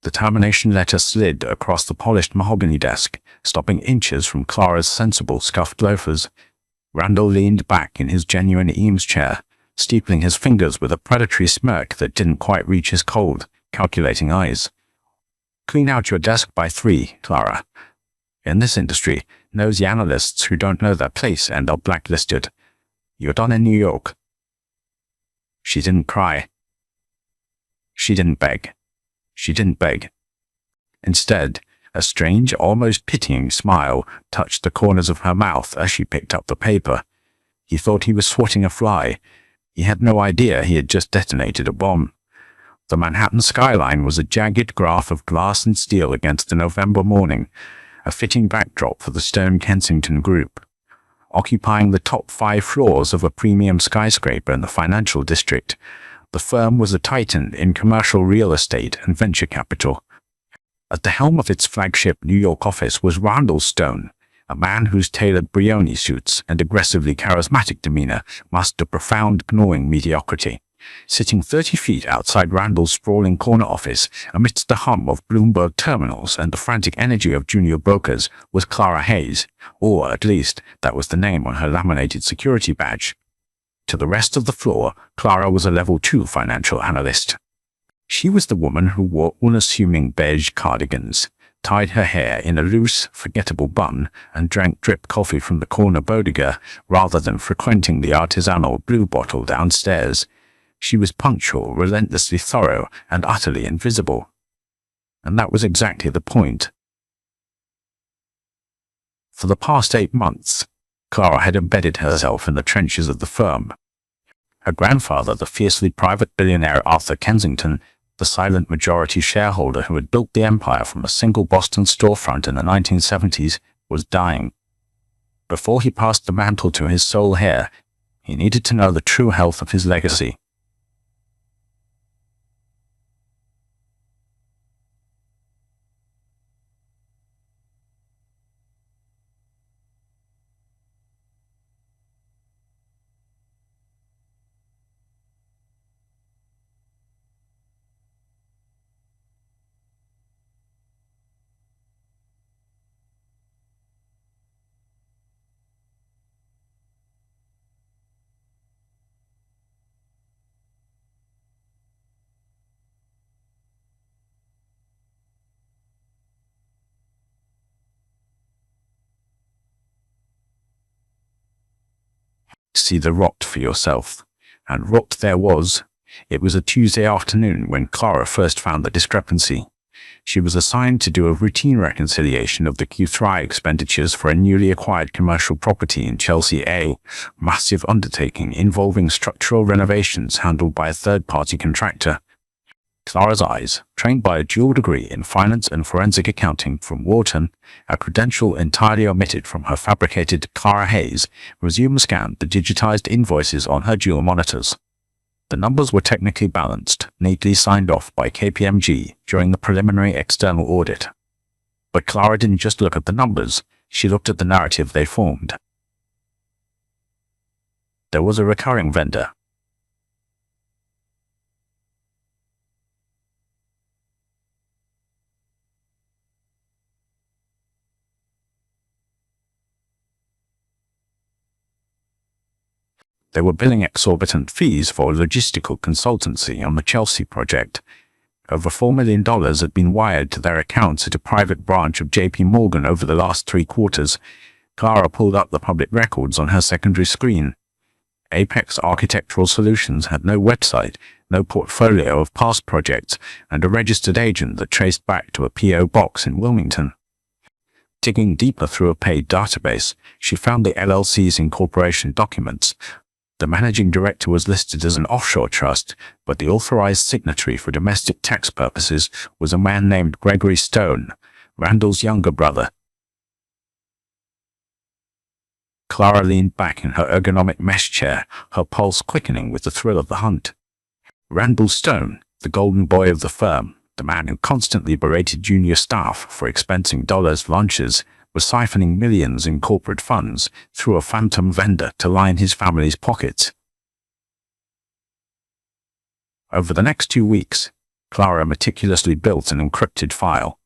The termination letter slid across the polished mahogany desk, stopping inches from Clara's sensible scuffed loafers. Randall leaned back in his genuine Eames chair, steepling his fingers with a predatory smirk that didn't quite reach his cold, calculating eyes. "Clean out your desk by 3, Clara. In this industry, nosy analysts who don't know their place end up blacklisted. You're done in New York." She didn't cry. She didn't beg. She didn't beg. Instead, a strange, almost pitying smile touched the corners of her mouth as she picked up the paper. He thought he was swatting a fly. He had no idea he had just detonated a bomb. The Manhattan skyline was a jagged graph of glass and steel against the November morning, a fitting backdrop for the Stone Kensington Group. Occupying the top 5 floors of a premium skyscraper in the financial district, the firm was a titan in commercial real estate and venture capital. At the helm of its flagship New York office was Randall Stone, a man whose tailored Brioni suits and aggressively charismatic demeanor masked a profound, gnawing mediocrity. Sitting 30 feet outside Randall's sprawling corner office, amidst the hum of Bloomberg terminals and the frantic energy of junior brokers, was Clara Hayes, or at least that was the name on her laminated security badge. To the rest of the floor, Clara was a level 2 financial analyst. She was the woman who wore unassuming beige cardigans, tied her hair in a loose, forgettable bun, and drank drip coffee from the corner bodega rather than frequenting the artisanal Blue Bottle downstairs. She was punctual, relentlessly thorough, and utterly invisible. And that was exactly the point. For the past 8 months, Clara had embedded herself in the trenches of the firm. Her grandfather, the fiercely private billionaire Arthur Kensington, the silent majority shareholder who had built the empire from a single Boston storefront in the 1970s, was dying. Before he passed the mantle to his sole heir, he needed to know the true health of his legacy. See the rot for yourself. And rot there was. It was a Tuesday afternoon when Clara first found the discrepancy. She was assigned to do a routine reconciliation of the Q3 expenditures for a newly acquired commercial property in Chelsea, a massive undertaking involving structural renovations handled by a third-party contractor. Clara's eyes, trained by a dual degree in finance and forensic accounting from Wharton, a credential entirely omitted from her fabricated Clara Hayes, scanned the digitized invoices on her dual monitors. The numbers were technically balanced, neatly signed off by KPMG during the preliminary external audit. But Clara didn't just look at the numbers, she looked at the narrative they formed. There was a recurring vendor. They were billing exorbitant fees for logistical consultancy on the Chelsea project. Over $4 million had been wired to their accounts at a private branch of JP Morgan over the last 3 quarters. Clara pulled up the public records on her secondary screen. Apex Architectural Solutions had no website, no portfolio of past projects, and a registered agent that traced back to a P.O. box in Wilmington. Digging deeper through a paid database, she found the LLC's incorporation documents. The managing director was listed as an offshore trust, but the authorized signatory for domestic tax purposes was a man named Gregory Stone, Randall's younger brother. Clara leaned back in her ergonomic mesh chair, her pulse quickening with the thrill of the hunt. Randall Stone, the golden boy of the firm, the man who constantly berated junior staff for expensing dollars lunches, was siphoning millions in corporate funds through a phantom vendor to line his family's pockets. Over the next 2 weeks, Clara meticulously built an encrypted file.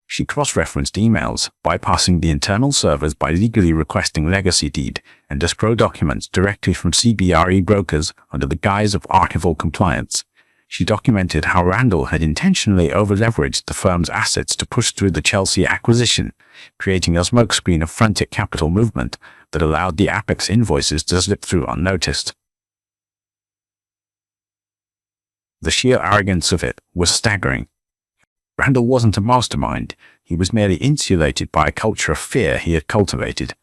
She cross-referenced emails, bypassing the internal servers by legally requesting legacy deed and escrow documents directly from CBRE brokers under the guise of archival compliance. She documented how Randall had intentionally over-leveraged the firm's assets to push through the Chelsea acquisition, creating a smokescreen of frantic capital movement that allowed the Apex invoices to slip through unnoticed. The sheer arrogance of it was staggering. Randall wasn't a mastermind. He was merely insulated by a culture of fear he had cultivated.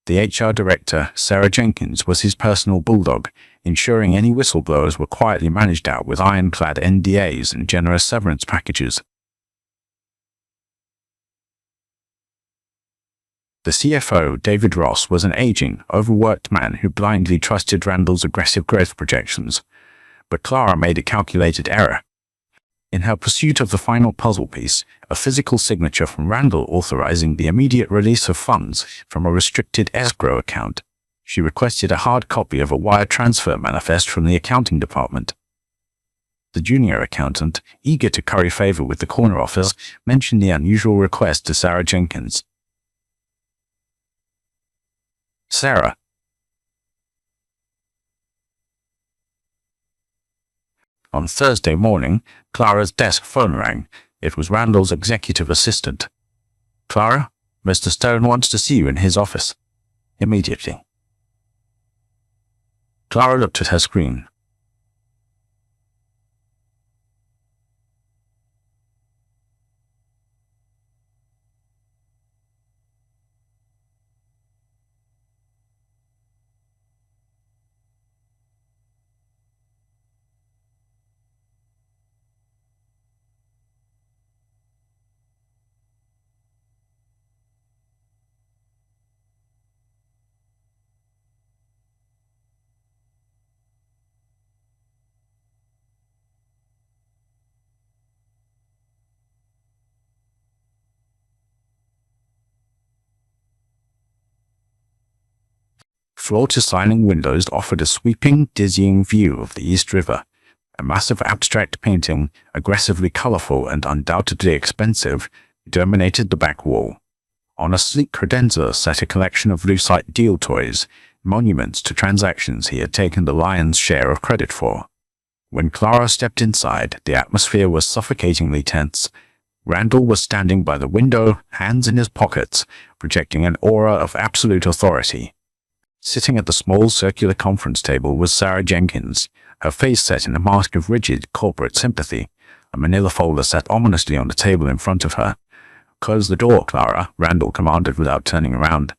The HR director, Sarah Jenkins, was his personal bulldog, ensuring any whistleblowers were quietly managed out with ironclad NDAs and generous severance packages. The CFO, David Ross, was an aging, overworked man who blindly trusted Randall's aggressive growth projections. But Clara made a calculated error. In her pursuit of the final puzzle piece, a physical signature from Randall authorizing the immediate release of funds from a restricted escrow account, she requested a hard copy of a wire transfer manifest from the accounting department. The junior accountant, eager to curry favor with the corner office, mentioned the unusual request to Sarah Jenkins. Sarah. On Thursday morning, Clara's desk phone rang. It was Randall's executive assistant. Clara, Mr. Stone wants to see you in his office. Immediately. Clara looked at her screen. Floor-to-ceiling windows offered a sweeping, dizzying view of the East River. A massive abstract painting, aggressively colorful and undoubtedly expensive, dominated the back wall. On a sleek credenza sat a collection of lucite deal toys, monuments to transactions he had taken the lion's share of credit for. When Clara stepped inside, the atmosphere was suffocatingly tense. Randall was standing by the window, hands in his pockets, projecting an aura of absolute authority. Sitting at the small circular conference table was Sarah Jenkins, her face set in a mask of rigid corporate sympathy. A manila folder sat ominously on the table in front of her. "Close the door, Clara," Randall commanded without turning around.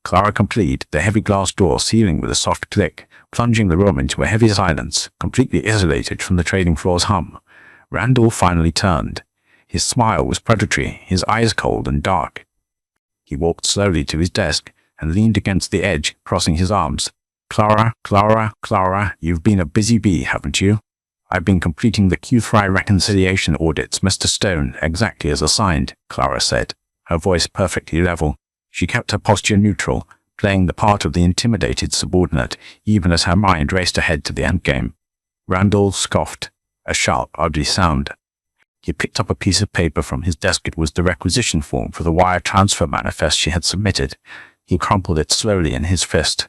Clara complied, the heavy glass door sealing with a soft click, plunging the room into a heavy silence, completely isolated from the trading floor's hum. Randall finally turned. His smile was predatory, his eyes cold and dark. He walked slowly to his desk and leaned against the edge, crossing his arms. Clara, you've been a busy bee, haven't you? I've been completing the Q3 reconciliation audits, Mr. Stone, exactly as assigned," Clara said, her voice perfectly level. She kept her posture neutral, playing the part of the intimidated subordinate, even as her mind raced ahead to the endgame. Randall scoffed, a sharp, ugly sound. He picked up a piece of paper from his desk. It was the requisition form for the wire transfer manifest she had submitted. He crumpled it slowly in his fist.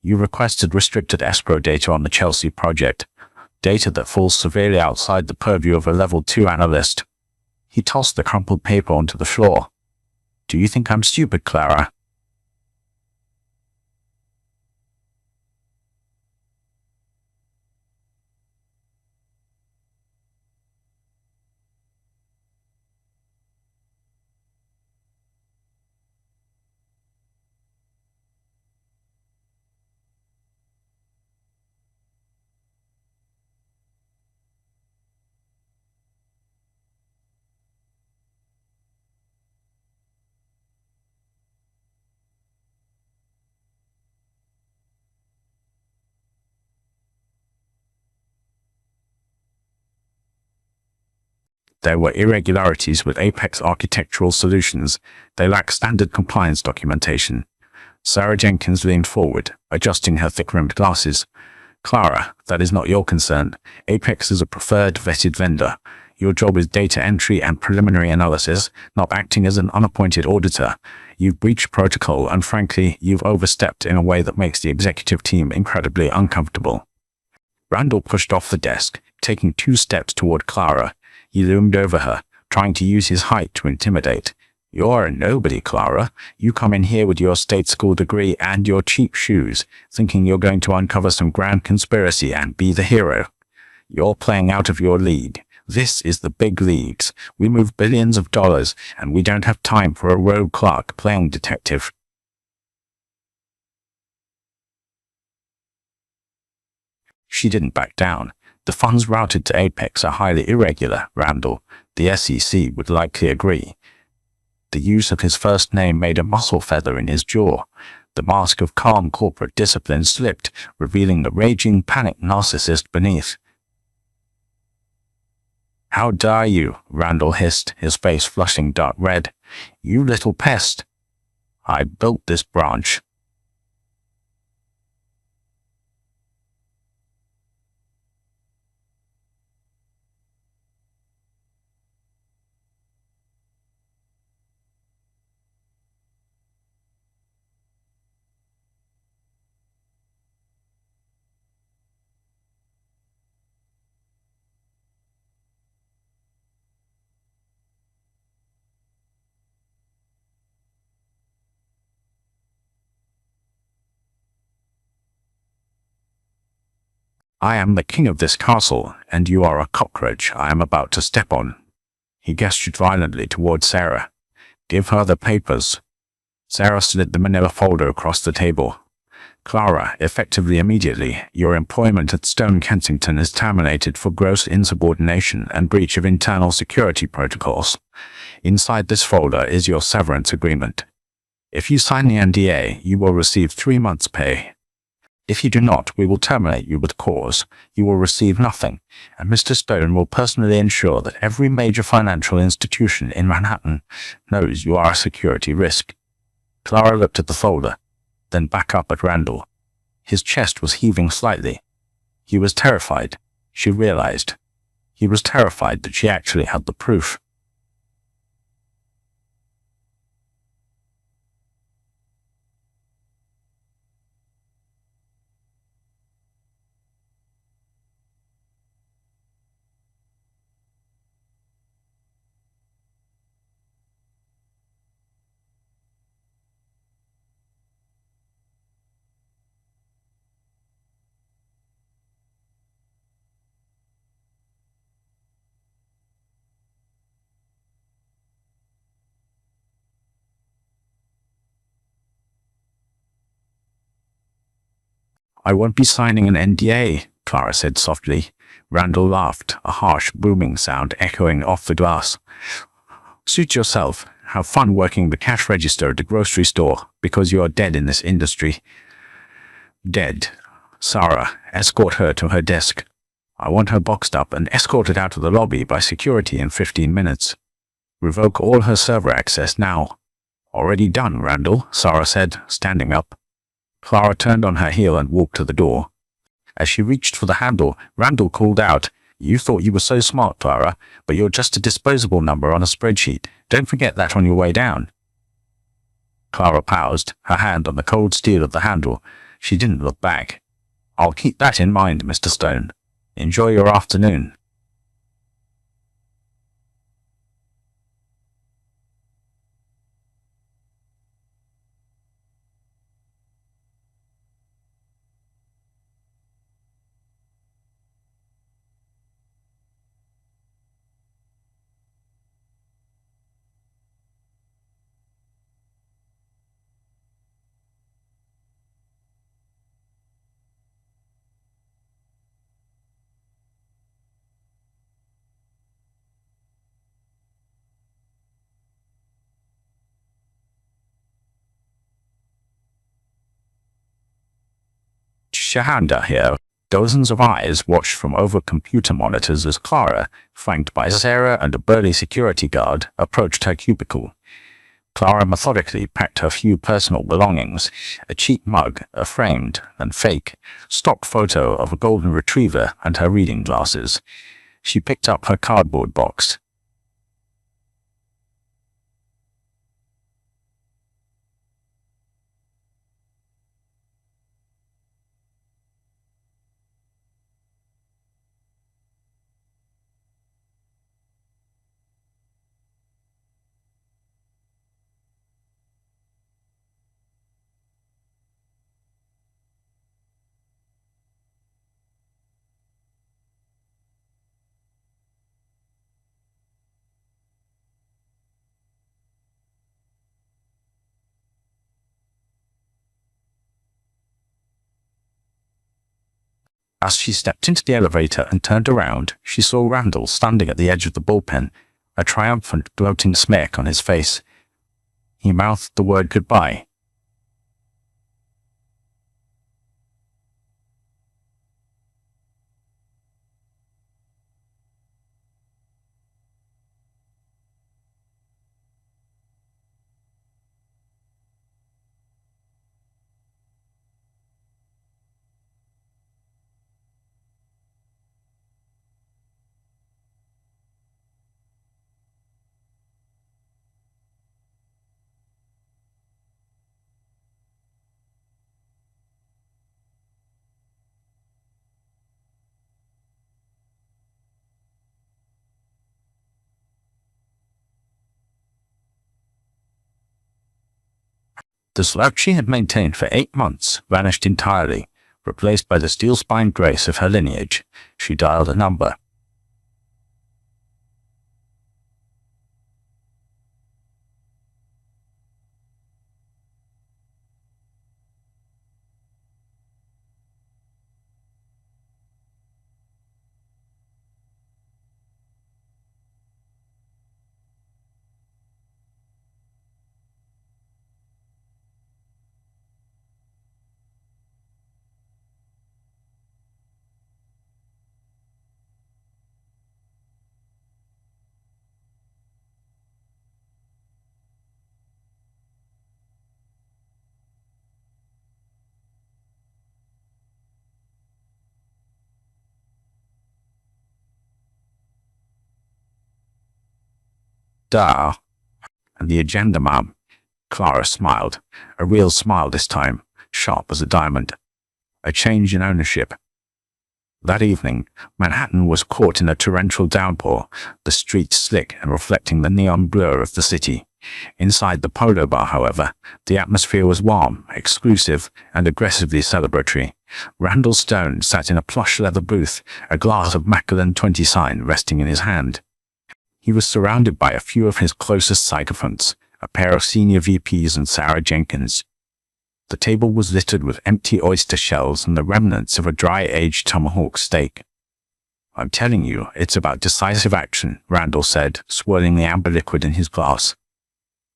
"You requested restricted escrow data on the Chelsea project. Data that falls severely outside the purview of a level 2 analyst." He tossed the crumpled paper onto the floor. "Do you think I'm stupid, Clara?" There were irregularities with Apex Architectural Solutions. They lacked standard compliance documentation. Sarah Jenkins leaned forward, adjusting her thick-rimmed glasses. Clara, that is not your concern. Apex is a preferred vetted vendor. Your job is data entry and preliminary analysis, not acting as an unappointed auditor. You've breached protocol and frankly, you've overstepped in a way that makes the executive team incredibly uncomfortable. Randall pushed off the desk, taking 2 steps toward Clara. He loomed over her, trying to use his height to intimidate. You're a nobody, Clara. You come in here with your state school degree and your cheap shoes, thinking you're going to uncover some grand conspiracy and be the hero. You're playing out of your league. This is the big leagues. We move billions of dollars, and we don't have time for a rogue clerk playing detective. She didn't back down. The funds routed to Apex are highly irregular, Randall. The SEC would likely agree. The use of his first name made a muscle feather in his jaw. The mask of calm corporate discipline slipped, revealing the raging, panicked narcissist beneath. How dare you, Randall hissed, his face flushing dark red. You little pest. I built this branch. I am the king of this castle, and you are a cockroach I am about to step on. He gestured violently toward Sarah. Give her the papers. Sarah slid the manila folder across the table. Clara, effectively immediately, your employment at Stone Kensington is terminated for gross insubordination and breach of internal security protocols. Inside this folder is your severance agreement. If you sign the NDA, you will receive 3 months' pay. If you do not, we will terminate you with cause. You will receive nothing, and Mr. Stone will personally ensure that every major financial institution in Manhattan knows you are a security risk. Clara looked at the folder, then back up at Randall. His chest was heaving slightly. He was terrified, she realized. He was terrified that she actually had the proof. I won't be signing an NDA, Clara said softly. Randall laughed, a harsh, booming sound echoing off the glass. Suit yourself. Have fun working the cash register at the grocery store, because you are dead in this industry. Dead. Sarah, escort her to her desk. I want her boxed up and escorted out of the lobby by security in 15 minutes. Revoke all her server access now. Already done, Randall, Sarah said, standing up. Clara turned on her heel and walked to the door. As she reached for the handle, Randall called out, You thought you were so smart, Clara, but you're just a disposable number on a spreadsheet. Don't forget that on your way down. Clara paused, her hand on the cold steel of the handle. She didn't look back. I'll keep that in mind, Mr. Stone. Enjoy your afternoon. Shahanda here. Dozens of eyes watched from over computer monitors as Clara, flanked by Sarah and a burly security guard, approached her cubicle. Clara methodically packed her few personal belongings, a cheap mug, a framed, and fake, stock photo of a golden retriever, and her reading glasses. She picked up her cardboard box. As she stepped into the elevator and turned around, she saw Randall standing at the edge of the bullpen, a triumphant, gloating smirk on his face. He mouthed the word goodbye. The slouch she had maintained for 8 months vanished entirely, replaced by the steel-spined grace of her lineage. She dialed a number. Da. And the agenda, ma'am. Clara smiled, a real smile this time, sharp as a diamond. A change in ownership. That evening, Manhattan was caught in a torrential downpour, the streets slick and reflecting the neon blur of the city. Inside the Polo Bar, however, the atmosphere was warm, exclusive, and aggressively celebratory. Randall Stone sat in a plush leather booth, a glass of Macallan 20 sign resting in his hand. He was surrounded by a few of his closest sycophants, a pair of senior VPs and Sarah Jenkins. The table was littered with empty oyster shells and the remnants of a dry-aged tomahawk steak. "I'm telling you, it's about decisive action," Randall said, swirling the amber liquid in his glass.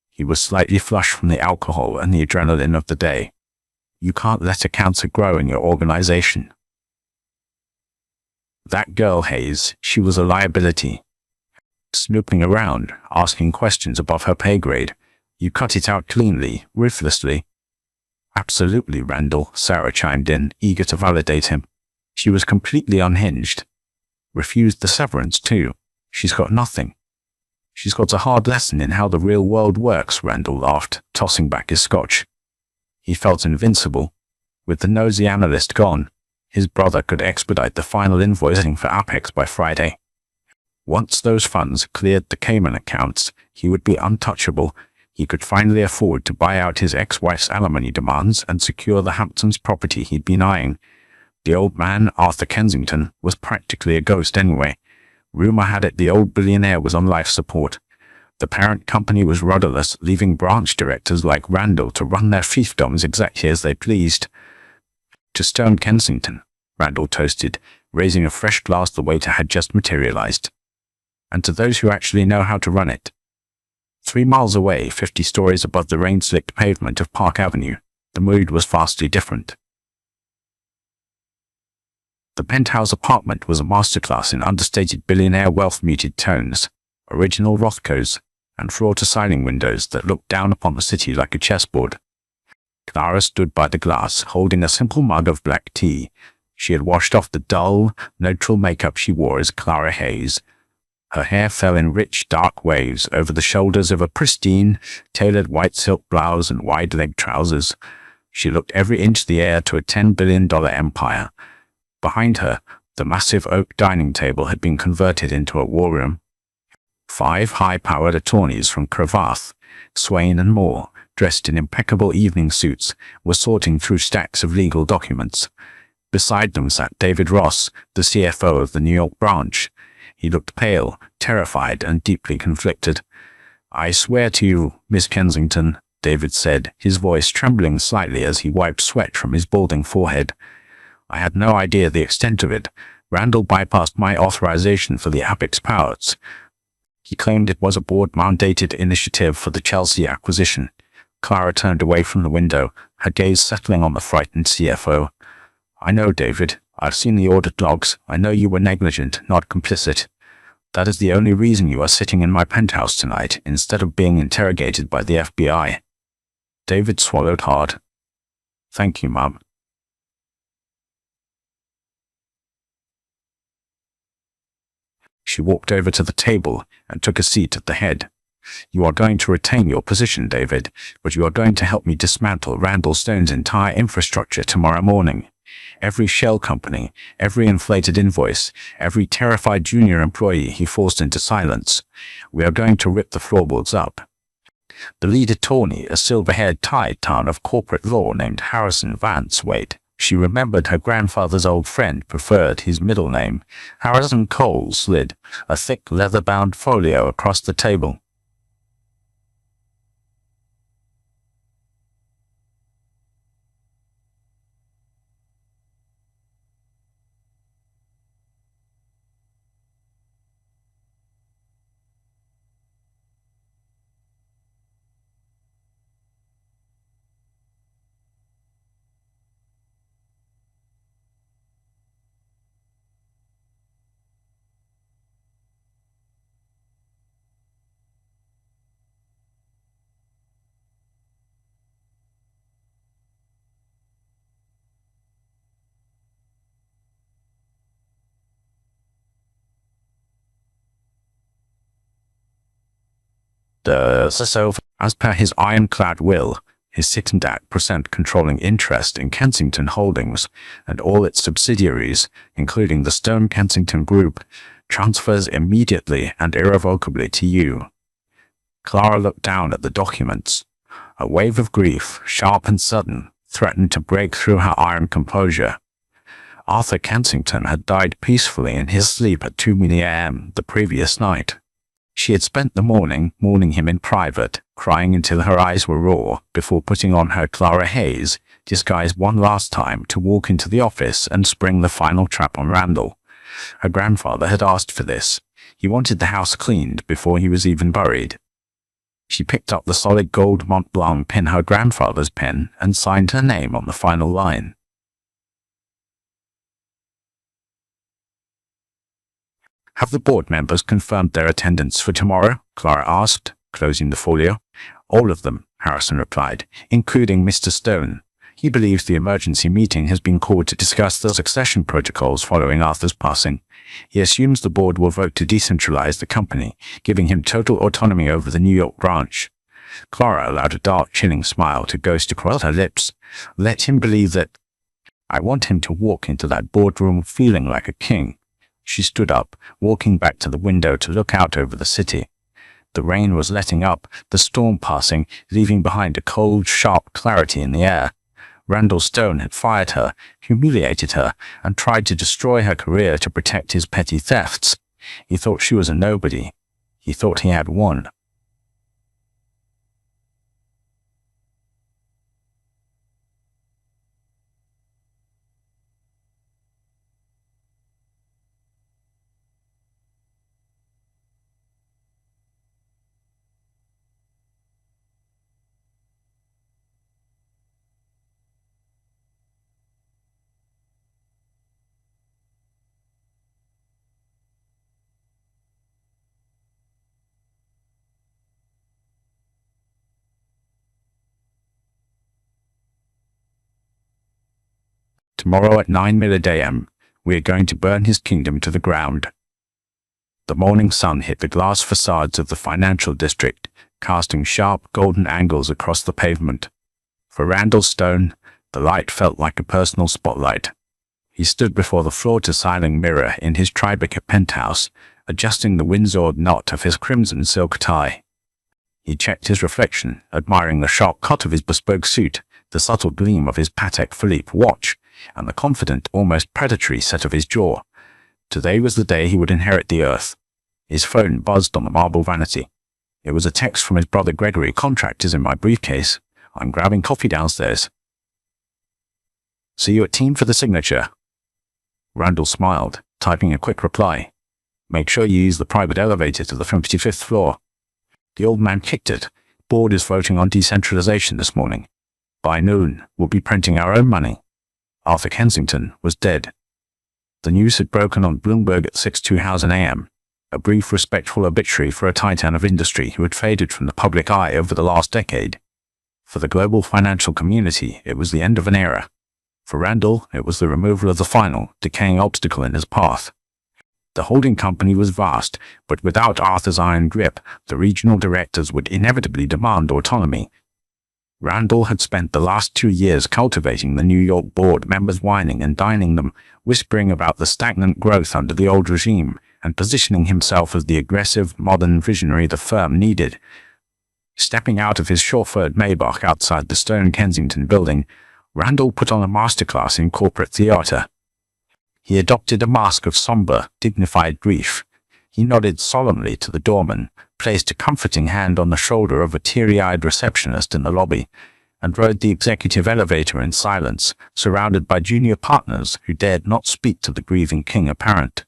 He was slightly flushed from the alcohol and the adrenaline of the day. "You can't let a cancer grow in your organization." That girl, Hayes, she was a liability. Snooping around, asking questions above her pay grade. You cut it out cleanly, ruthlessly. "Absolutely, Randall," Sarah chimed in, eager to validate him. She was completely unhinged. Refused the severance, too. She's got nothing. "She's got a hard lesson in how the real world works," Randall laughed, tossing back his scotch. He felt invincible. With the nosy analyst gone, his brother could expedite the final invoicing for Apex by Friday. Once those funds cleared the Cayman accounts, he would be untouchable. He could finally afford to buy out his ex-wife's alimony demands and secure the Hamptons property he'd been eyeing. The old man, Arthur Kensington, was practically a ghost anyway. Rumor had it the old billionaire was on life support. The parent company was rudderless, leaving branch directors like Randall to run their fiefdoms exactly as they pleased. "To Stone Kensington," Randall toasted, raising a fresh glass the waiter had just materialized. "And to those who actually know how to run it." 3 miles away, 50 stories above the rain-slicked pavement of Park Avenue, the mood was vastly different. The penthouse apartment was a masterclass in understated billionaire wealth muted tones, original Rothkos, and floor-to-ceiling windows that looked down upon the city like a chessboard. Clara stood by the glass, holding a simple mug of black tea. She had washed off the dull, neutral makeup she wore as Clara Hayes. Her hair fell in rich, dark waves over the shoulders of a pristine, tailored white silk blouse and wide-legged trousers. She looked every inch the heir to a $10 billion empire. Behind her, the massive oak dining table had been converted into a war room. 5 high-powered attorneys from Cravath, Swain and Moore, dressed in impeccable evening suits, were sorting through stacks of legal documents. Beside them sat David Ross, the CFO of the New York branch. He looked pale, terrified, and deeply conflicted. "I swear to you, Miss Kensington," David said, his voice trembling slightly as he wiped sweat from his balding forehead. "I had no idea the extent of it. Randall bypassed my authorization for the Apex powers. He claimed it was a board-mandated initiative for the Chelsea acquisition." Clara turned away from the window, her gaze settling on the frightened CFO. "I know, David. I've seen the audit logs. I know you were negligent, not complicit. That is the only reason you are sitting in my penthouse tonight, instead of being interrogated by the FBI." David swallowed hard. "Thank you, Mum." She walked over to the table and took a seat at the head. "You are going to retain your position, David, but you are going to help me dismantle Randall Stone's entire infrastructure tomorrow morning. Every shell company, every inflated invoice, every terrified junior employee he forced into silence. We are going to rip the floorboards up." The lead attorney, a silver-haired titan of corporate law named Harrison Vance Wade. She remembered her grandfather's old friend preferred his middle name. Harrison Cole slid a thick leather-bound folio across the table. As per his ironclad will, his 6% controlling interest in Kensington Holdings and all its subsidiaries, including the Stone Kensington Group, transfers immediately and irrevocably to you. Clara looked down at the documents. A wave of grief, sharp and sudden, threatened to break through her iron composure. Arthur Kensington had died peacefully in his sleep at 2 a.m. the previous night. She had spent the morning mourning him in private, crying until her eyes were raw, before putting on her Clara Hayes, disguised one last time to walk into the office and spring the final trap on Randall. Her grandfather had asked for this. He wanted the house cleaned before he was even buried. She picked up the solid gold Mont Blanc pen, her grandfather's pen, and signed her name on the final line. "Have the board members confirmed their attendance for tomorrow?" Clara asked, closing the folio. "All of them," Harrison replied, "including Mr. Stone. He believes the emergency meeting has been called to discuss the succession protocols following Arthur's passing. He assumes the board will vote to decentralize the company, giving him total autonomy over the New York branch." Clara allowed a dark, chilling smile to ghost across her lips. "Let him believe that. I want him to walk into that boardroom feeling like a king." She stood up, walking back to the window to look out over the city. The rain was letting up, the storm passing, leaving behind a cold, sharp clarity in the air. Randall Stone had fired her, humiliated her, and tried to destroy her career to protect his petty thefts. He thought she was a nobody. He thought he had won. Tomorrow at 9 a.m., we are going to burn his kingdom to the ground. The morning sun hit the glass facades of the financial district, casting sharp golden angles across the pavement. For Randall Stone, the light felt like a personal spotlight. He stood before the floor-to-ceiling mirror in his Tribeca penthouse, adjusting the Windsor knot of his crimson silk tie. He checked his reflection, admiring the sharp cut of his bespoke suit, the subtle gleam of his Patek Philippe watch, and the confident, almost predatory set of his jaw. Today was the day he would inherit the earth. His phone buzzed on the marble vanity. It was a text from his brother Gregory. Contract is in my briefcase. I'm grabbing coffee downstairs. See you at Team for the signature. Randall smiled, typing a quick reply. Make sure you use the private elevator to the 55th floor. The old man kicked it. Board is voting on decentralization this morning. By noon, we'll be printing our own money. Arthur Kensington was dead. The news had broken on Bloomberg at 6:02 a.m. A brief, respectful obituary for a titan of industry who had faded from the public eye over the last decade. For the global financial community, it was the end of an era. For Randall, it was the removal of the final, decaying obstacle in his path. The holding company was vast, but without Arthur's iron grip, the regional directors would inevitably demand autonomy. Randall had spent the last 2 years cultivating the New York board members, whining and dining them, whispering about the stagnant growth under the old regime, and positioning himself as the aggressive, modern visionary the firm needed. Stepping out of his chauffeured Maybach outside the Stone Kensington building, Randall put on a masterclass in corporate theater. He adopted a mask of somber, dignified grief. He nodded solemnly to the doorman, placed a comforting hand on the shoulder of a teary-eyed receptionist in the lobby, and rode the executive elevator in silence, surrounded by junior partners who dared not speak to the grieving king apparent.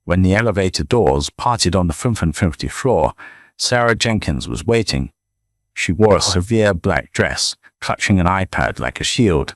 When the elevator doors parted on the 55th floor, Sarah Jenkins was waiting. She wore a severe black dress, clutching an iPad like a shield.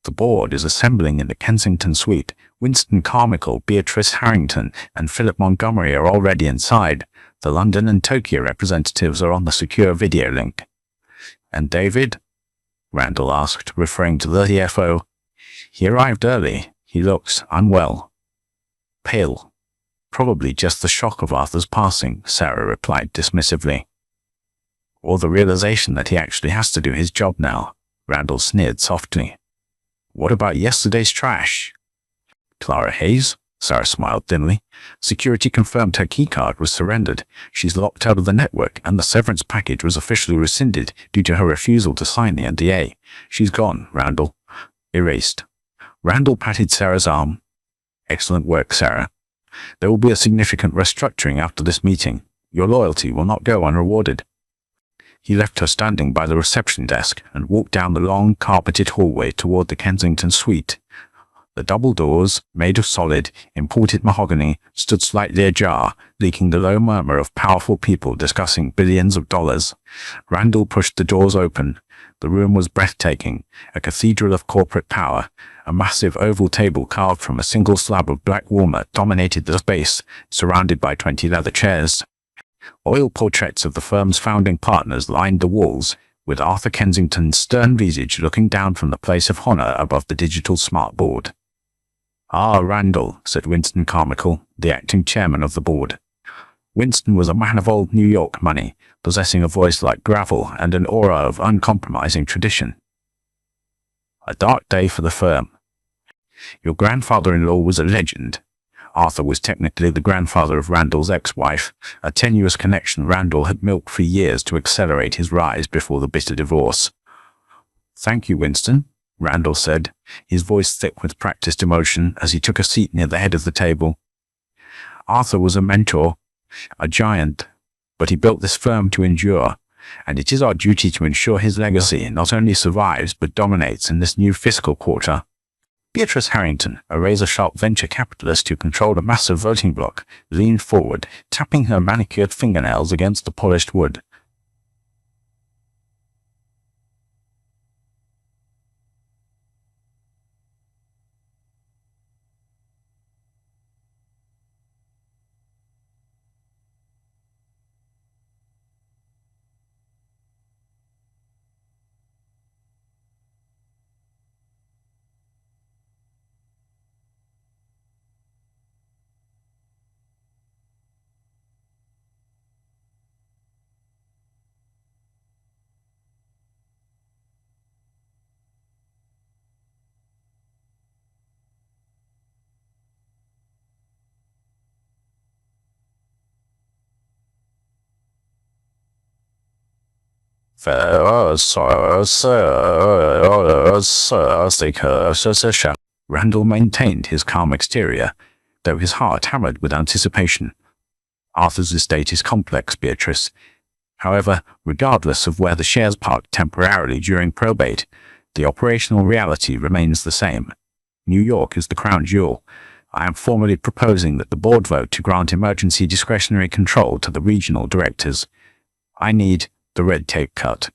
The board is assembling in the Kensington suite. Winston Carmichael, Beatrice Harrington, and Philip Montgomery are already inside. The London and Tokyo representatives are on the secure video link. And David? Randall asked, referring to the CFO. He arrived early. He looks unwell. Pale. Probably just the shock of Arthur's passing, Sarah replied dismissively. Or the realization that he actually has to do his job now, Randall sneered softly. What about yesterday's trash? Clara Hayes? Sarah smiled thinly. Security confirmed her keycard was surrendered. She's locked out of the network, and the severance package was officially rescinded due to her refusal to sign the NDA. She's gone, Randall. Erased. Randall patted Sarah's arm. Excellent work, Sarah. There will be a significant restructuring after this meeting. Your loyalty will not go unrewarded. He left her standing by the reception desk and walked down the long, carpeted hallway toward the Kensington suite. The double doors, made of solid, imported mahogany, stood slightly ajar, leaking the low murmur of powerful people discussing billions of dollars. Randall pushed the doors open. The room was breathtaking, a cathedral of corporate power. A massive oval table carved from a single slab of black walnut dominated the space, surrounded by 20 leather chairs. Oil portraits of the firm's founding partners lined the walls, with Arthur Kensington's stern visage looking down from the place of honor above the digital smartboard. Ah, Randall, said Winston Carmichael, the acting chairman of the board. Winston was a man of old New York money, possessing a voice like gravel and an aura of uncompromising tradition. A dark day for the firm. Your grandfather-in-law was a legend. Arthur was technically the grandfather of Randall's ex-wife, a tenuous connection Randall had milked for years to accelerate his rise before the bitter divorce. Thank you, Winston, Randall said, his voice thick with practiced emotion as he took a seat near the head of the table. Arthur was a mentor, a giant, but he built this firm to endure. and it is our duty to ensure his legacy not only survives but dominates in this new fiscal quarter. Beatrice Harrington, a razor-sharp venture capitalist who controlled a massive voting bloc, leaned forward, tapping her manicured fingernails against the polished wood. Randall maintained his calm exterior, though his heart hammered with anticipation. Arthur's estate is complex, Beatrice. However, regardless of where the shares parked temporarily during probate, the operational reality remains the same. New York is the crown jewel. I am formally proposing that the board vote to grant emergency discretionary control to the regional directors. I need the red tape cut.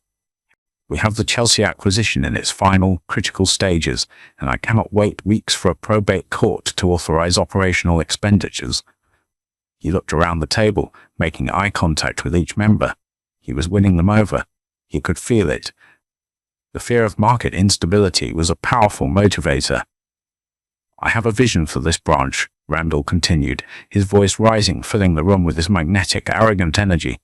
We have the Chelsea acquisition in its final, critical stages, and I cannot wait weeks for a probate court to authorize operational expenditures. He looked around the table, making eye contact with each member. He was winning them over. He could feel it. The fear of market instability was a powerful motivator. I have a vision for this branch, Randall continued, his voice rising, filling the room with his magnetic, arrogant energy.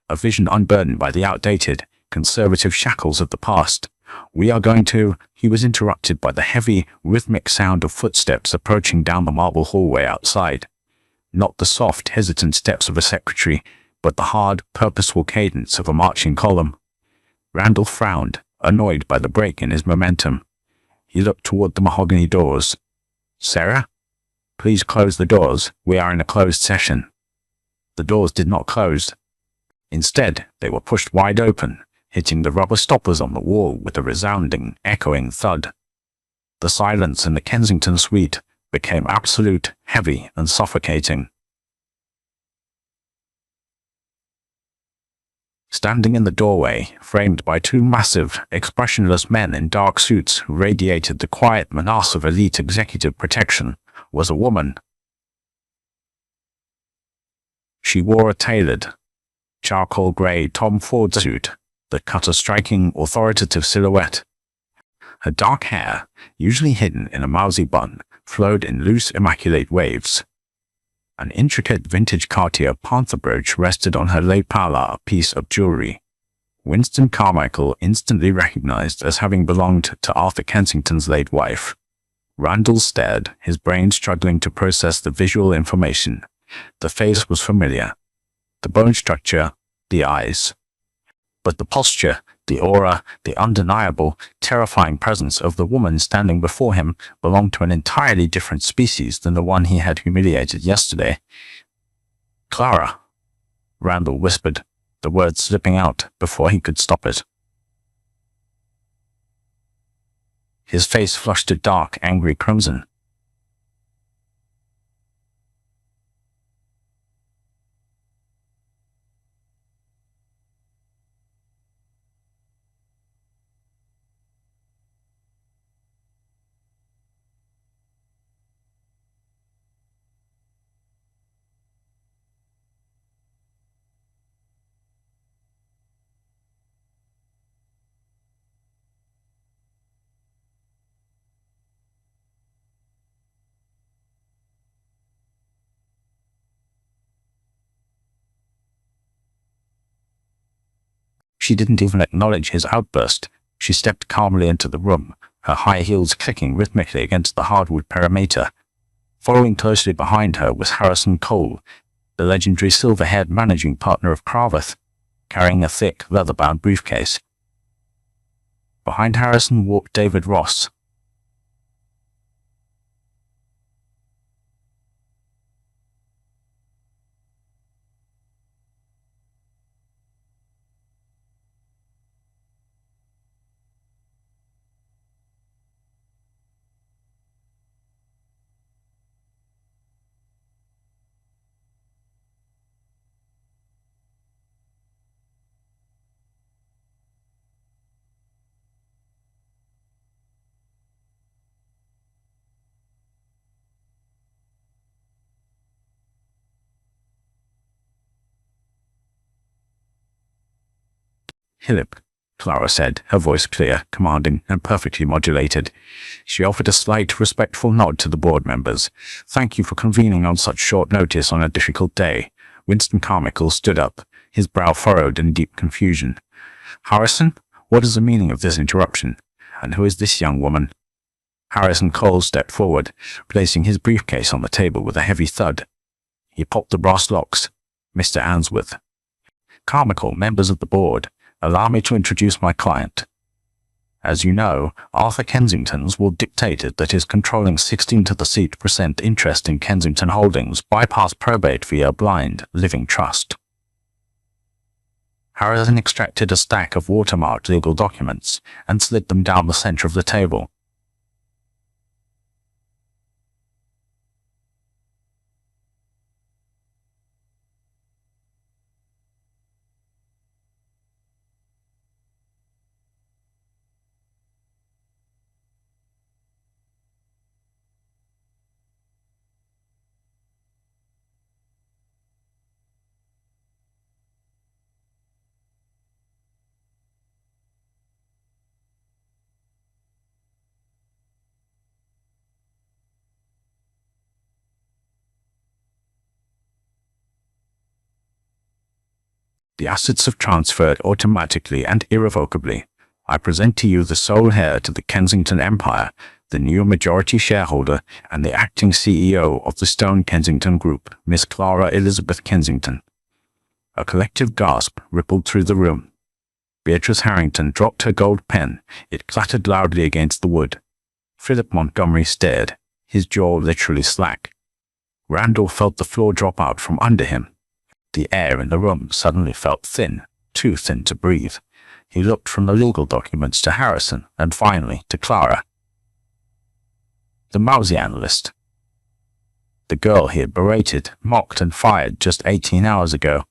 A vision unburdened by the outdated, conservative shackles of the past. We are going to... He was interrupted by the heavy, rhythmic sound of footsteps approaching down the marble hallway outside. Not the soft, hesitant steps of a secretary, but the hard, purposeful cadence of a marching column. Randall frowned, annoyed by the break in his momentum. He looked toward the mahogany doors. Sarah? Please close the doors. We are in a closed session. The doors did not close. Instead, they were pushed wide open, hitting the rubber stoppers on the wall with a resounding, echoing thud. The silence in the Kensington suite became absolute, heavy, and suffocating. Standing in the doorway, framed by two massive, expressionless men in dark suits who radiated the quiet menace of elite executive protection, was a woman. She wore a tailored, charcoal grey Tom Ford suit that cut a striking, authoritative silhouette. Her dark hair, usually hidden in a mousy bun, flowed in loose, immaculate waves. An intricate vintage Cartier panther brooch rested on her lapel piece of jewelry. Winston Carmichael instantly recognized as having belonged to Arthur Kensington's late wife. Randall stared, his brain struggling to process the visual information. The face was familiar. The bone structure, the eyes. But the posture, the aura, the undeniable, terrifying presence of the woman standing before him belonged to an entirely different species than the one he had humiliated yesterday. Clara, Randall whispered, the word slipping out before he could stop it. His face flushed a dark, angry crimson. She didn't even acknowledge his outburst. She stepped calmly into the room, her high heels clicking rhythmically against the hardwood perimeter. Following closely behind her was Harrison Cole, the legendary silver-haired managing partner of Cravath, carrying a thick, leather-bound briefcase. Behind Harrison walked David Ross. "Philip," Clara said, her voice clear, commanding, and perfectly modulated. She offered a slight, respectful nod to the board members. "Thank you for convening on such short notice on a difficult day." Winston Carmichael stood up, his brow furrowed in deep confusion. "Harrison, what is the meaning of this interruption? And who is this young woman?" Harrison Cole stepped forward, placing his briefcase on the table with a heavy thud. He popped the brass locks. "Mr. Answorth." "Carmichael, members of the board, allow me to introduce my client. As you know, Arthur Kensington's will dictated that his controlling 16% interest in Kensington Holdings bypassed probate via a blind, living trust." Harrison extracted a stack of watermarked legal documents and slid them down the center of the table. "The assets have transferred automatically and irrevocably. I present to you the sole heir to the Kensington Empire, the new majority shareholder, and the acting CEO of the Stone Kensington Group, Miss Clara Elizabeth Kensington." A collective gasp rippled through the room. Beatrice Harrington dropped her gold pen. It clattered loudly against the wood. Philip Montgomery stared, his jaw literally slack. Randall felt the floor drop out from under him. The air in the room suddenly felt thin, too thin to breathe. He looked from the legal documents to Harrison, and finally to Clara. The mousy analyst. The girl he had berated, mocked, and fired just 18 hours ago.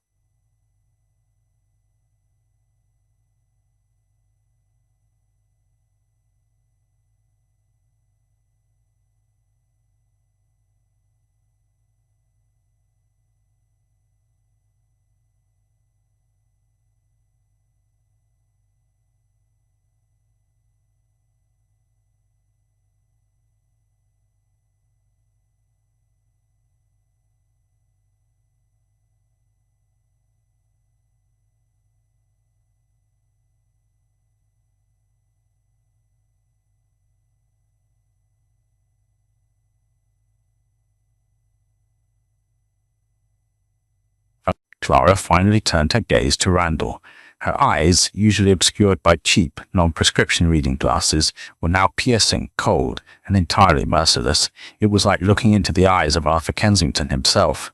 Clara finally turned her gaze to Randall. Her eyes, usually obscured by cheap, non-prescription reading glasses, were now piercing, cold, and entirely merciless. It was like looking into the eyes of Arthur Kensington himself.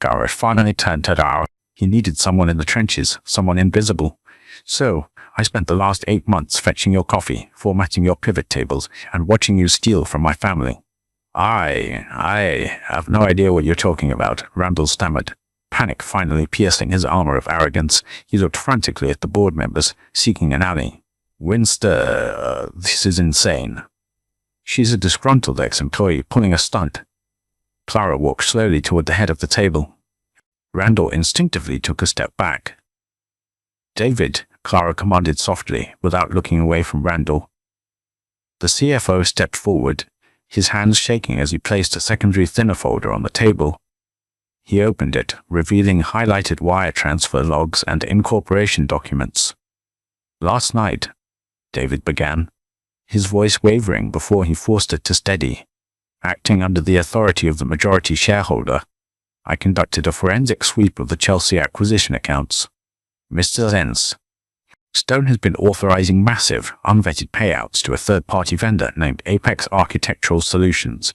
Garrett finally turned to Dara. He needed someone in the trenches, someone invisible. "So, I spent the last 8 months fetching your coffee, formatting your pivot tables, and watching you steal from my family." I have no idea what you're talking about," Randall stammered. Panic finally piercing his armor of arrogance, he looked frantically at the board members, seeking an ally. "Winston, this is insane." "She's a disgruntled ex-employee pulling a stunt." Clara walked slowly toward the head of the table. Randall instinctively took a step back. "David," Clara commanded softly, without looking away from Randall. The CFO stepped forward, his hands shaking as he placed a secondary thinner folder on the table. He opened it, revealing highlighted wire transfer logs and incorporation documents. "Last night," David began, his voice wavering before he forced it to steady. "Acting under the authority of the majority shareholder, I conducted a forensic sweep of the Chelsea acquisition accounts. Mr. Zenz." Stone has been authorizing massive, unvetted payouts to a third-party vendor named Apex Architectural Solutions.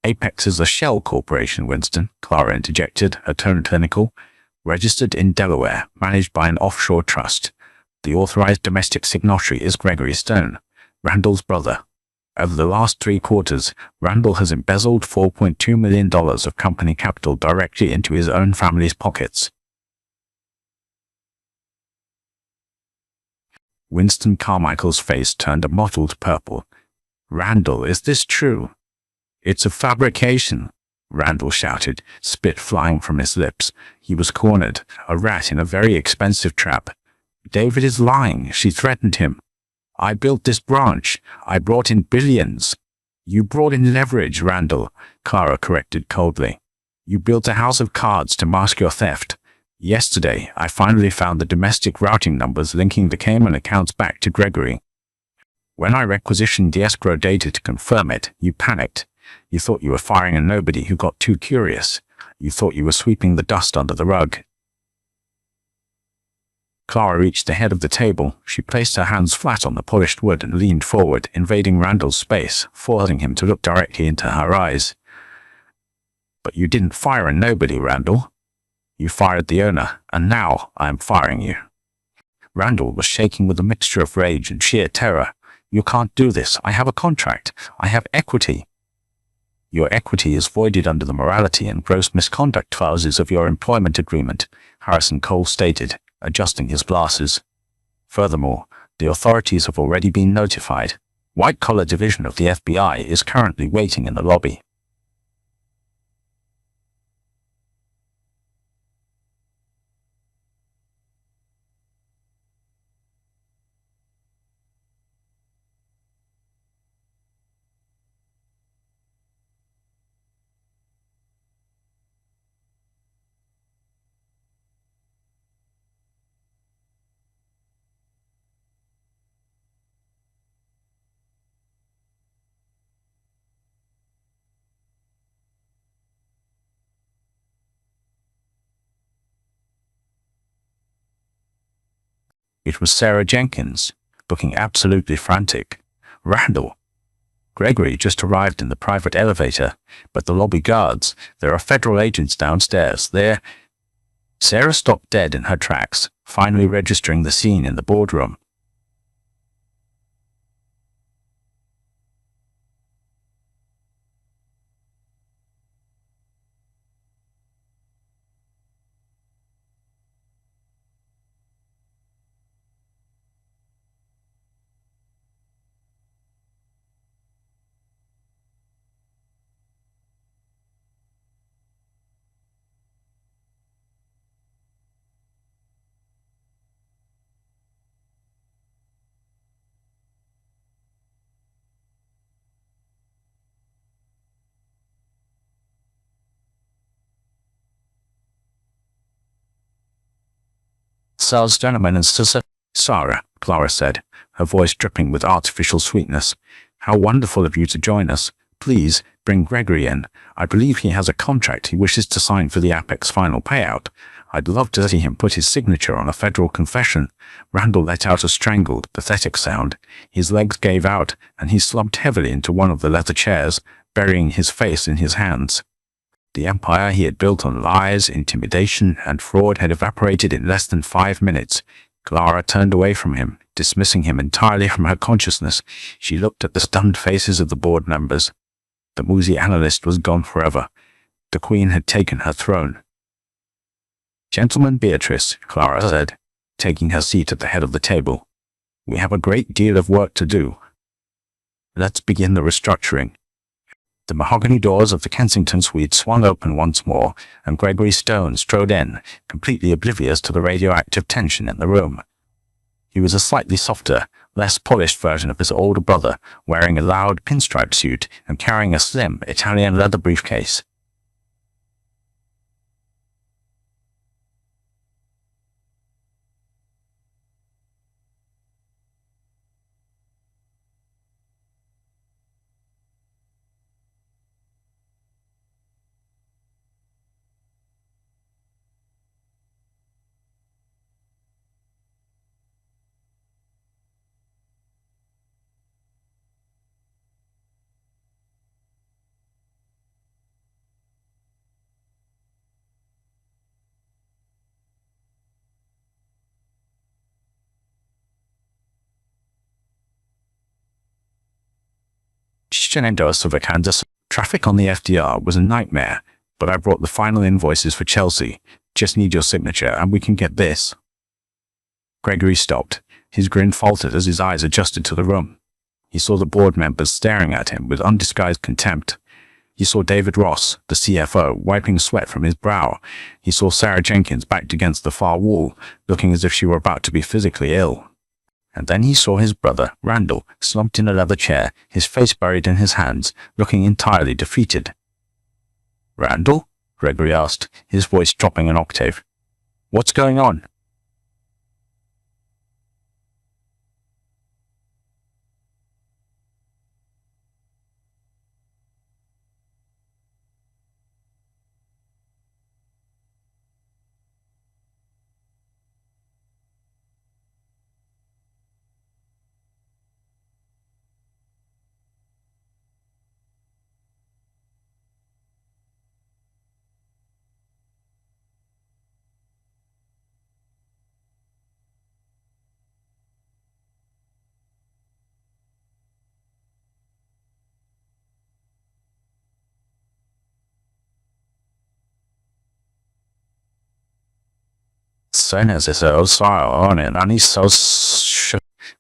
Apex is a shell corporation, Winston, Clara interjected, her tone clinical. Registered in Delaware, managed by an offshore trust. The authorized domestic signatory is Gregory Stone, Randall's brother. Over the last 3 quarters, Randall has embezzled $4.2 million of company capital directly into his own family's pockets. Winston Carmichael's face turned a mottled purple. Randall, is this true? It's a fabrication, Randall shouted, spit flying from his lips. He was cornered, a rat in a very expensive trap. David is lying, she threatened him. I built this branch. I brought in billions. You brought in leverage, Randall, Clara corrected coldly. You built a house of cards to mask your theft. Yesterday, I finally found the domestic routing numbers linking the Cayman accounts back to Gregory. When I requisitioned the escrow data to confirm it, you panicked. You thought you were firing a nobody who got too curious. You thought you were sweeping the dust under the rug. Clara reached the head of the table. She placed her hands flat on the polished wood and leaned forward, invading Randall's space, forcing him to look directly into her eyes. But you didn't fire a nobody, Randall. You fired the owner, and now I am firing you. Randall was shaking with a mixture of rage and sheer terror. You can't do this. I have a contract. I have equity. Your equity is voided under the morality and gross misconduct clauses of your employment agreement, Harrison Cole stated, adjusting his glasses. Furthermore, the authorities have already been notified. White-collar division of the FBI is currently waiting in the lobby. It was Sarah Jenkins, looking absolutely frantic. Randall. Gregory just arrived in the private elevator, but the lobby guards, there are federal agents downstairs, they're... Sarah stopped dead in her tracks, finally registering the scene in the boardroom. Sirs, gentlemen and sisters, Sarah, Clara said, her voice dripping with artificial sweetness. How wonderful of you to join us. Please, bring Gregory in. I believe he has a contract he wishes to sign for the Apex final payout. I'd love to see him put his signature on a federal confession. Randall let out a strangled, pathetic sound. His legs gave out, and he slumped heavily into one of the leather chairs, burying his face in his hands. The empire he had built on lies, intimidation, and fraud had evaporated in less than 5 minutes. Clara turned away from him, dismissing him entirely from her consciousness. She looked at the stunned faces of the board members. The woozy analyst was gone forever. The Queen had taken her throne. Gentlemen, Beatrice, Clara said, taking her seat at the head of the table. We have a great deal of work to do. Let's begin the restructuring. The mahogany doors of the Kensington suite swung open once more, and Gregory Stone strode in, completely oblivious to the radioactive tension in the room. He was a slightly softer, less polished version of his older brother, wearing a loud pinstripe suit and carrying a slim Italian leather briefcase. of a Kansas. Traffic on the FDR was a nightmare, but I brought the final invoices for Chelsea. Just need your signature and we can get this. Gregory stopped. His grin faltered as his eyes adjusted to the room. He saw the board members staring at him with undisguised contempt. He saw David Ross, the CFO, wiping sweat from his brow. He saw Sarah Jenkins backed against the far wall, looking as if she were about to be physically ill. And then he saw his brother, Randall, slumped in a leather chair, his face buried in his hands, looking entirely defeated. "Randall?" Gregory asked, his voice dropping an octave. "What's going on?"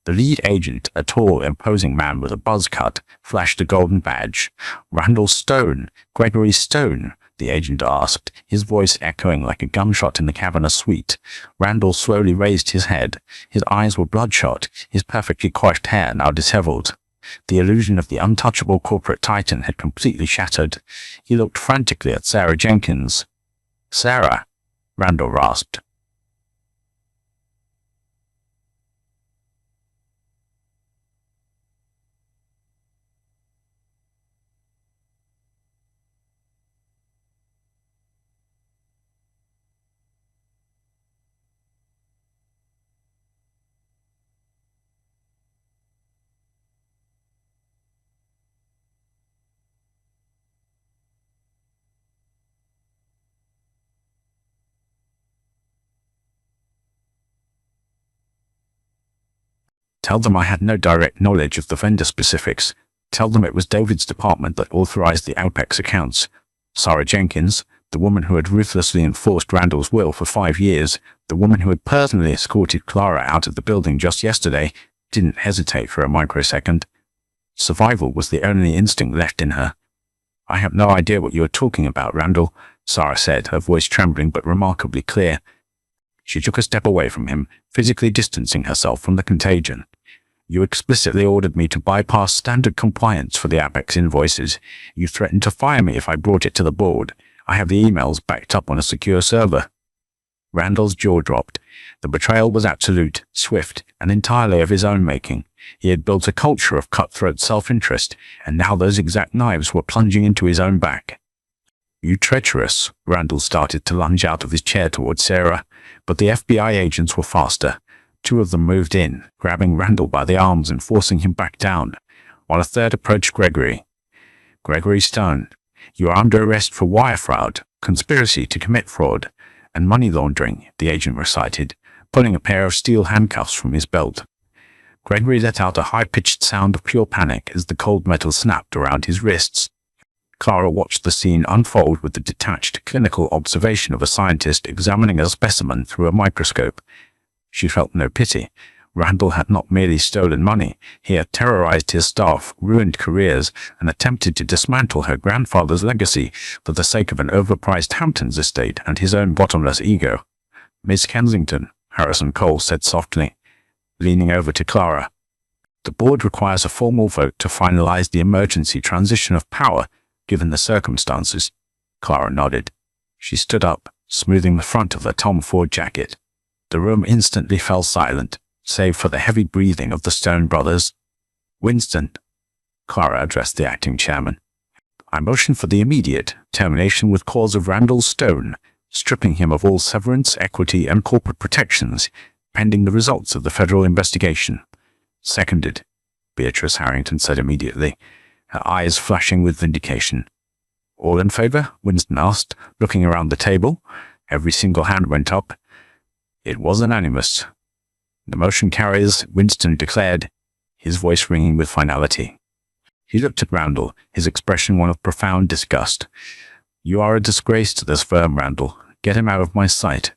The lead agent, a tall, imposing man with a buzz cut, flashed a golden badge. "Randall Stone, Gregory Stone," the agent asked, his voice echoing like a gunshot in the cavernous suite. Randall slowly raised his head. His eyes were bloodshot, his perfectly coiffed hair now disheveled. The illusion of the untouchable corporate titan had completely shattered. He looked frantically at Sarah Jenkins. "Sarah," Randall rasped. "Tell them I had no direct knowledge of the vendor specifics. Tell them it was David's department that authorized the Alpex accounts. Sarah Jenkins, the woman who had ruthlessly enforced Randall's will for 5 years, the woman who had personally escorted Clara out of the building just yesterday, didn't hesitate for a microsecond. Survival was the only instinct left in her. "I have no idea what you are talking about, Randall," Sarah said, her voice trembling but remarkably clear. She took a step away from him, physically distancing herself from the contagion. "You explicitly ordered me to bypass standard compliance for the Apex invoices. You threatened to fire me if I brought it to the board. I have the emails backed up on a secure server." Randall's jaw dropped. The betrayal was absolute, swift, and entirely of his own making. He had built a culture of cutthroat self-interest, and now those exact knives were plunging into his own back. "You treacherous," Randall started to lunge out of his chair towards Sarah, but the FBI agents were faster. 2 of them moved in, grabbing Randall by the arms and forcing him back down, while a third approached Gregory. "Gregory Stone, you are under arrest for wire fraud, conspiracy to commit fraud, and money laundering," the agent recited, pulling a pair of steel handcuffs from his belt. Gregory let out a high-pitched sound of pure panic as the cold metal snapped around his wrists. Clara watched the scene unfold with the detached, clinical observation of a scientist examining a specimen through a microscope. She felt no pity. Randall had not merely stolen money, he had terrorized his staff, ruined careers, and attempted to dismantle her grandfather's legacy for the sake of an overpriced Hamptons estate and his own bottomless ego. "Miss Kensington," Harrison Cole said softly, leaning over to Clara. "The board requires a formal vote to finalize the emergency transition of power, given the circumstances." Clara nodded. She stood up, smoothing the front of the Tom Ford jacket. The room instantly fell silent, save for the heavy breathing of the Stone brothers. "Winston," Clara addressed the acting chairman, "I motion for the immediate termination with cause of Randall Stone, stripping him of all severance, equity, and corporate protections, pending the results of the federal investigation." "Seconded," Beatrice Harrington said immediately, her eyes flashing with vindication. "All in favor?" Winston asked, looking around the table. Every single hand went up. It was unanimous. "The motion carries," Winston declared, his voice ringing with finality. He looked at Randall, his expression one of profound disgust. "You are a disgrace to this firm, Randall. Get him out of my sight."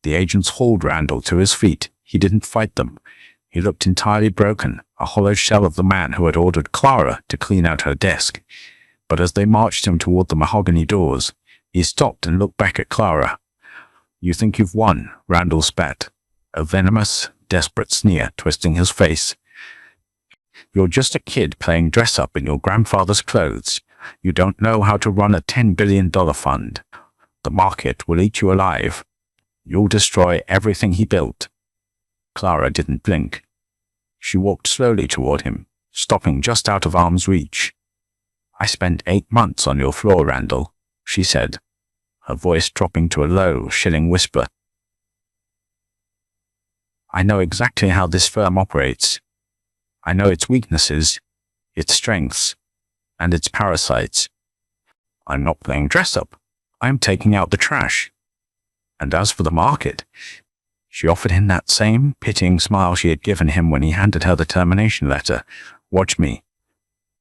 The agents hauled Randall to his feet. He didn't fight them. He looked entirely broken, a hollow shell of the man who had ordered Clara to clean out her desk. But as they marched him toward the mahogany doors, he stopped and looked back at Clara. "You think you've won," Randall spat, a venomous, desperate sneer twisting his face. "You're just a kid playing dress-up in your grandfather's clothes. You don't know how to run a $10 billion fund. The market will eat you alive. You'll destroy everything he built." Clara didn't blink. She walked slowly toward him, stopping just out of arm's reach. "I spent 8 months on your floor, Randall," she said, her voice dropping to a low, shilling whisper. "I know exactly how this firm operates. I know its weaknesses, its strengths, and its parasites. I'm not playing dress-up. I'm taking out the trash. And as for the market," she offered him that same pitying smile she had given him when he handed her the termination letter. "Watch me."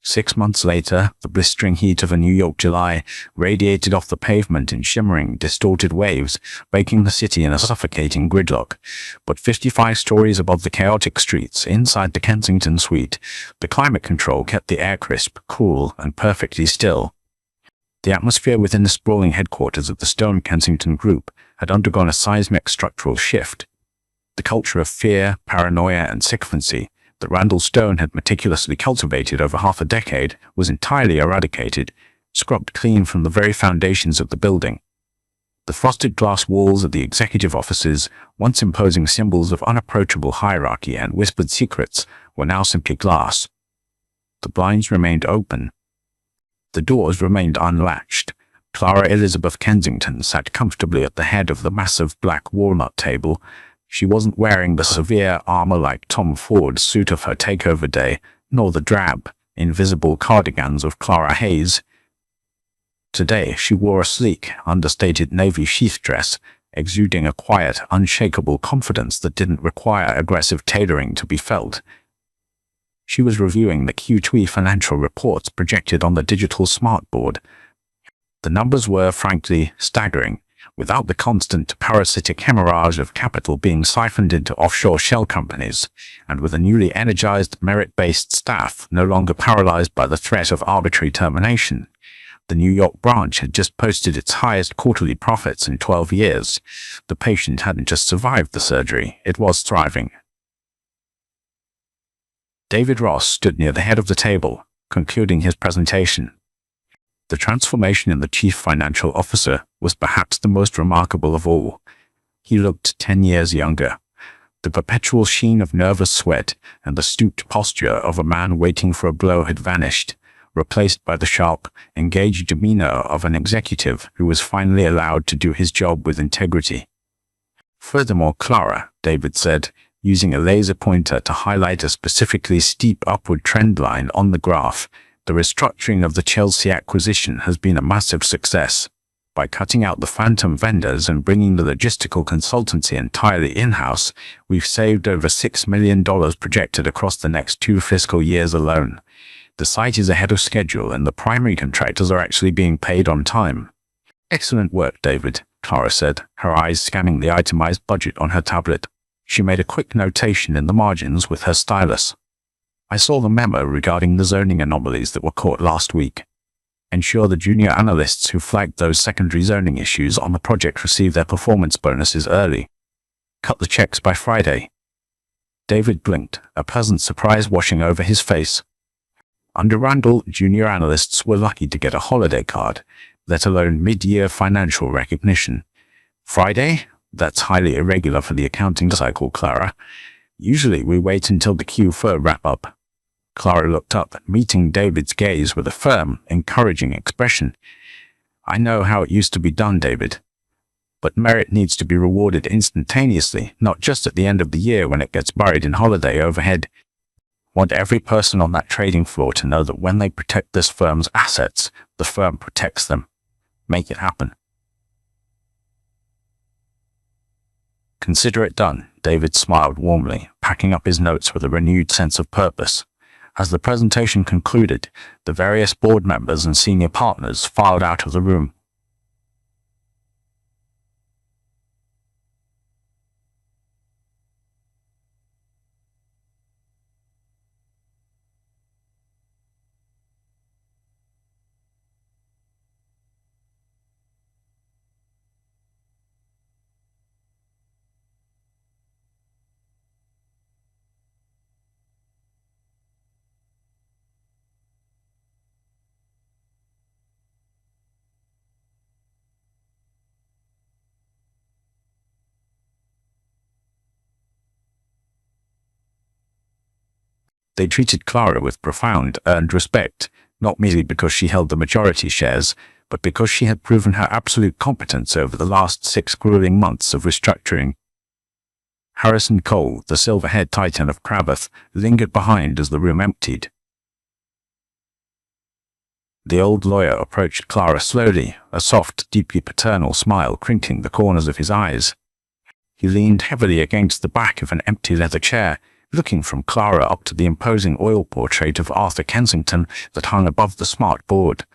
6 months later, the blistering heat of a New York July radiated off the pavement in shimmering, distorted waves, baking the city in a suffocating gridlock. But 55 stories above the chaotic streets, inside the Kensington suite, the climate control kept the air crisp, cool, and perfectly still. The atmosphere within the sprawling headquarters of the Stone Kensington Group had undergone a seismic structural shift. The culture of fear, paranoia, and sycophancy that Randall Stone had meticulously cultivated over half a decade was entirely eradicated, scrubbed clean from the very foundations of the building. The frosted glass walls of the executive offices, once imposing symbols of unapproachable hierarchy and whispered secrets, were now simply glass. The blinds remained open. The doors remained unlatched. Clara Elizabeth Kensington sat comfortably at the head of the massive black walnut table. She wasn't wearing the severe armor-like Tom Ford suit of her takeover day, nor the drab, invisible cardigans of Clara Hayes. Today she wore a sleek, understated navy sheath dress, exuding a quiet, unshakable confidence that didn't require aggressive tailoring to be felt. She was reviewing the Q2 financial reports projected on the digital smartboard. The numbers were, frankly, staggering. Without the constant parasitic hemorrhage of capital being siphoned into offshore shell companies, and with a newly energized, merit-based staff no longer paralyzed by the threat of arbitrary termination, the New York branch had just posted its highest quarterly profits in 12 years. The patient hadn't just survived the surgery, it was thriving. David Ross stood near the head of the table, concluding his presentation. The transformation in the chief financial officer was perhaps the most remarkable of all. He looked 10 years younger. The perpetual sheen of nervous sweat and the stooped posture of a man waiting for a blow had vanished, replaced by the sharp, engaged demeanor of an executive who was finally allowed to do his job with integrity. "Furthermore, Clara," David said, using a laser pointer to highlight a specifically steep upward trend line on the graph, "the restructuring of the Chelsea acquisition has been a massive success. By cutting out the phantom vendors and bringing the logistical consultancy entirely in-house, we've saved over $6 million projected across the next 2 fiscal years alone. The site is ahead of schedule and the primary contractors are actually being paid on time." "Excellent work, David," Clara said, her eyes scanning the itemized budget on her tablet. She made a quick notation in the margins with her stylus. "I saw the memo regarding the zoning anomalies that were caught last week. Ensure the junior analysts who flagged those secondary zoning issues on the project receive their performance bonuses early. Cut the checks by Friday." David blinked, a pleasant surprise washing over his face. Under Randall, junior analysts were lucky to get a holiday card, let alone mid-year financial recognition. "Friday? That's highly irregular for the accounting cycle, Clara. Usually we wait until the Q4 wrap-up." Clara looked up, meeting David's gaze with a firm, encouraging expression. "I know how it used to be done, David. But merit needs to be rewarded instantaneously, not just at the end of the year when it gets buried in holiday overhead. Want every person on that trading floor to know that when they protect this firm's assets, the firm protects them. Make it happen." "Consider it done," David smiled warmly, packing up his notes with a renewed sense of purpose. As the presentation concluded, the various board members and senior partners filed out of the room. They treated Clara with profound, earned respect, not merely because she held the majority shares, but because she had proven her absolute competence over the last 6 grueling months of restructuring. Harrison Cole, the silver-haired titan of Cravath, lingered behind as the room emptied. The old lawyer approached Clara slowly, a soft, deeply paternal smile crinkling the corners of his eyes. He leaned heavily against the back of an empty leather chair, looking from Clara up to the imposing oil portrait of Arthur Kensington that hung above the smart board.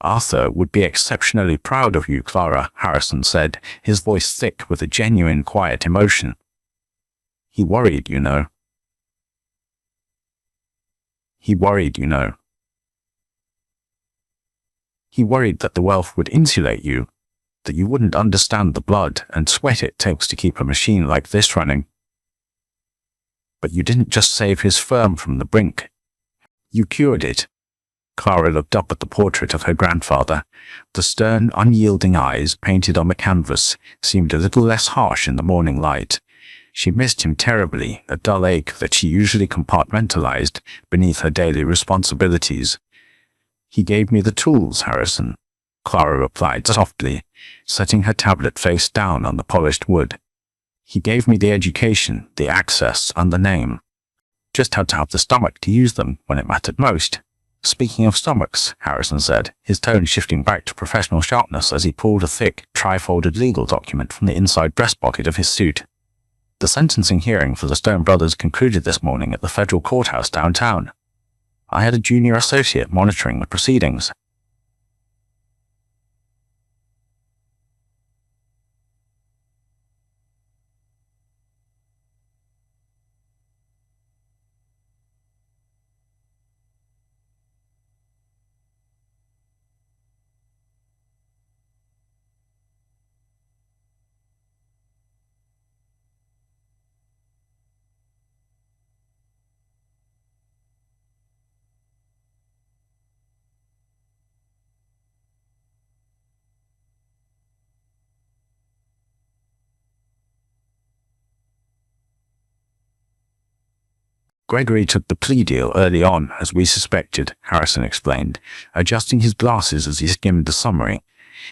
"Arthur would be exceptionally proud of you, Clara," Harrison said, his voice thick with a genuine quiet emotion. "He worried, you know. He worried, you know. He worried that the wealth would insulate you, that you wouldn't understand the blood and sweat it takes to keep a machine like this running. But you didn't just save his firm from the brink. You cured it." Clara looked up at the portrait of her grandfather. The stern, unyielding eyes painted on the canvas seemed a little less harsh in the morning light. She missed him terribly, a dull ache that she usually compartmentalized beneath her daily responsibilities. "He gave me the tools, Harrison," Clara replied softly, setting her tablet face down on the polished wood. "He gave me the education, the access, and the name. Just had to have the stomach to use them when it mattered most." "Speaking of stomachs," Harrison said, his tone shifting back to professional sharpness as he pulled a thick, tri-folded legal document from the inside breast pocket of his suit. "The sentencing hearing for the Stone brothers concluded this morning at the federal courthouse downtown. I had a junior associate monitoring the proceedings." "Gregory took the plea deal early on, as we suspected," Harrison explained, adjusting his glasses as he skimmed the summary.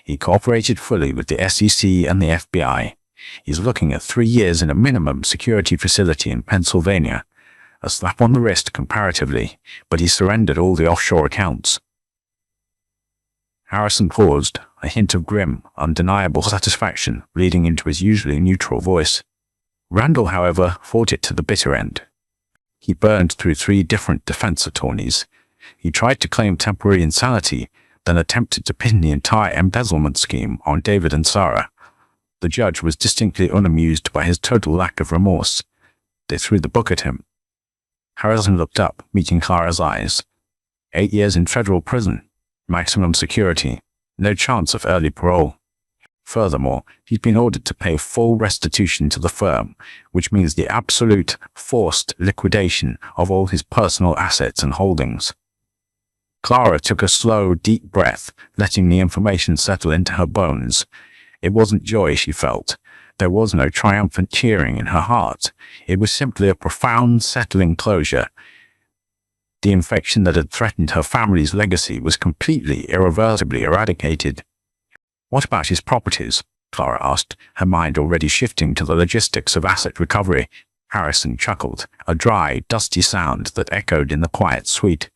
"He cooperated fully with the SEC and the FBI. He's looking at 3 years in a minimum security facility in Pennsylvania. A slap on the wrist comparatively, but he surrendered all the offshore accounts." Harrison paused, a hint of grim, undeniable satisfaction bleeding into his usually neutral voice. Randall, however, fought it to the bitter end. He burned through 3 different defense attorneys. He tried to claim temporary insanity, then attempted to pin the entire embezzlement scheme on David and Sarah. The judge was distinctly unamused by his total lack of remorse. They threw the book at him. Harrison looked up, meeting Clara's eyes. 8 years in federal prison, maximum security, no chance of early parole. Furthermore, he'd been ordered to pay full restitution to the firm, which means the absolute, forced liquidation of all his personal assets and holdings. Clara took a slow, deep breath, letting the information settle into her bones. It wasn't joy she felt. There was no triumphant cheering in her heart. It was simply a profound, settling closure. The infection that had threatened her family's legacy was completely, irreversibly eradicated. "What about his properties?" Clara asked, her mind already shifting to the logistics of asset recovery. Harrison chuckled, a dry, dusty sound that echoed in the quiet suite.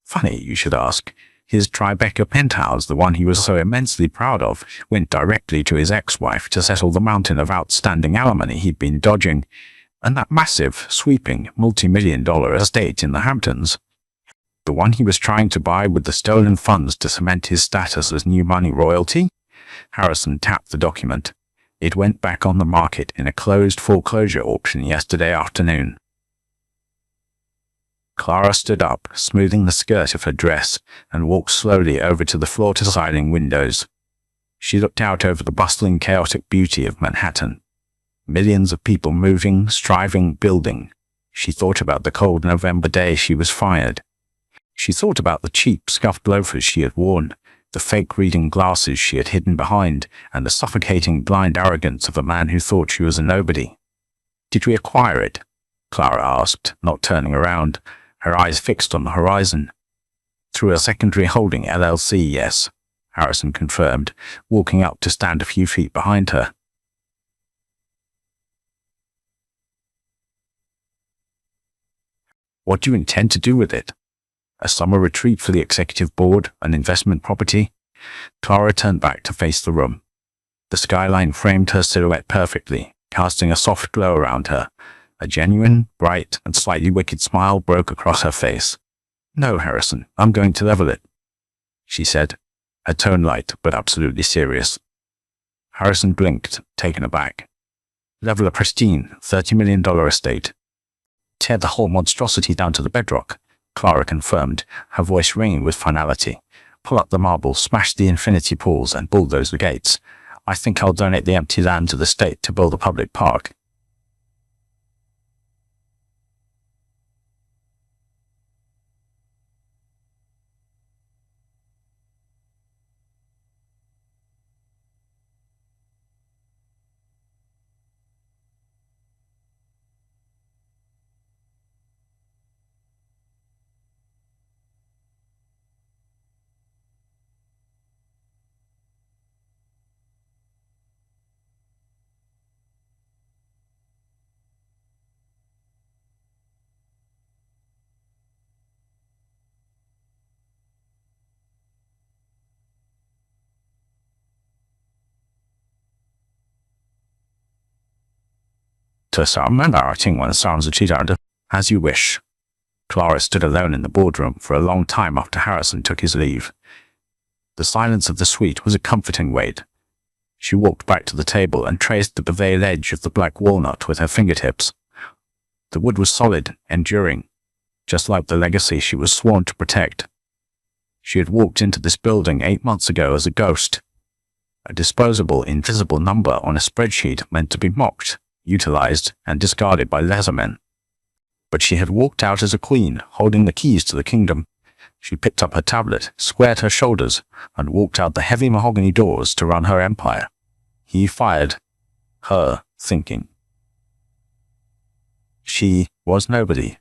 "Funny you should ask. His Tribeca penthouse, the one he was so immensely proud of, went directly to his ex-wife to settle the mountain of outstanding alimony he'd been dodging. And that massive, sweeping, multi-million-dollar estate in the Hamptons. The one he was trying to buy with the stolen funds to cement his status as new money royalty? Harrison tapped the document. It went back on the market in a closed foreclosure auction yesterday afternoon. Clara stood up, smoothing the skirt of her dress, and walked slowly over to the floor-to-ceiling windows. She looked out over the bustling, chaotic beauty of Manhattan. Millions of people moving, striving, building. She thought about the cold November day she was fired. She thought about the cheap, scuffed loafers she had worn, the fake reading glasses she had hidden behind, and the suffocating, blind arrogance of a man who thought she was a nobody. "Did we acquire it?" Clara asked, not turning around, her eyes fixed on the horizon. "Through a secondary holding LLC, yes," Harrison confirmed, walking up to stand a few feet behind her. "What do you intend to do with it? A summer retreat for the executive board, an investment property?" Clara turned back to face the room. The skyline framed her silhouette perfectly, casting a soft glow around her. A genuine, bright, and slightly wicked smile broke across her face. "No, Harrison, I'm going to level it," she said, her tone light but absolutely serious. Harrison blinked, taken aback. "Level a pristine, $30 million estate. Tear the whole monstrosity down to the bedrock," Clara confirmed, her voice ringing with finality. "Pull up the marble, smash the infinity pools, and bulldoze the gates. I think I'll donate the empty land to the state to build a public park." "As you wish." Clara stood alone in the boardroom for a long time after Harrison took his leave. The silence of the suite was a comforting weight. She walked back to the table and traced the beveled edge of the black walnut with her fingertips. The wood was solid, enduring, just like the legacy she was sworn to protect. She had walked into this building 8 months ago as a ghost, a disposable, invisible number on a spreadsheet meant to be mocked, utilized, and discarded by lessermen. But she had walked out as a queen, holding the keys to the kingdom. She picked up her tablet, squared her shoulders, and walked out the heavy mahogany doors to run her empire. He fired her, thinking she was nobody.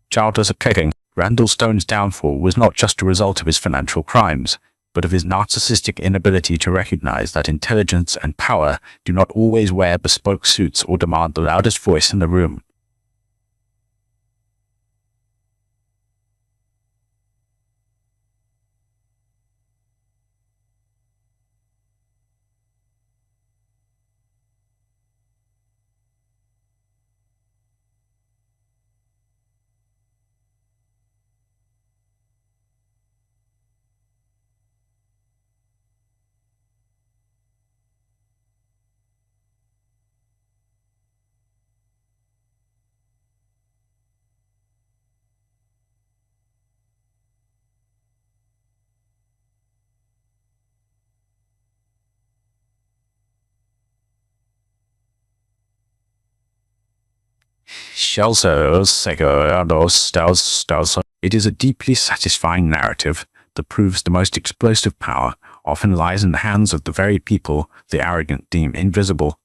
Childless of kicking, Randall Stone's downfall was not just a result of his financial crimes, but of his narcissistic inability to recognize that intelligence and power do not always wear bespoke suits or demand the loudest voice in the room. It is a deeply satisfying narrative that proves the most explosive power often lies in the hands of the very people the arrogant deem invisible.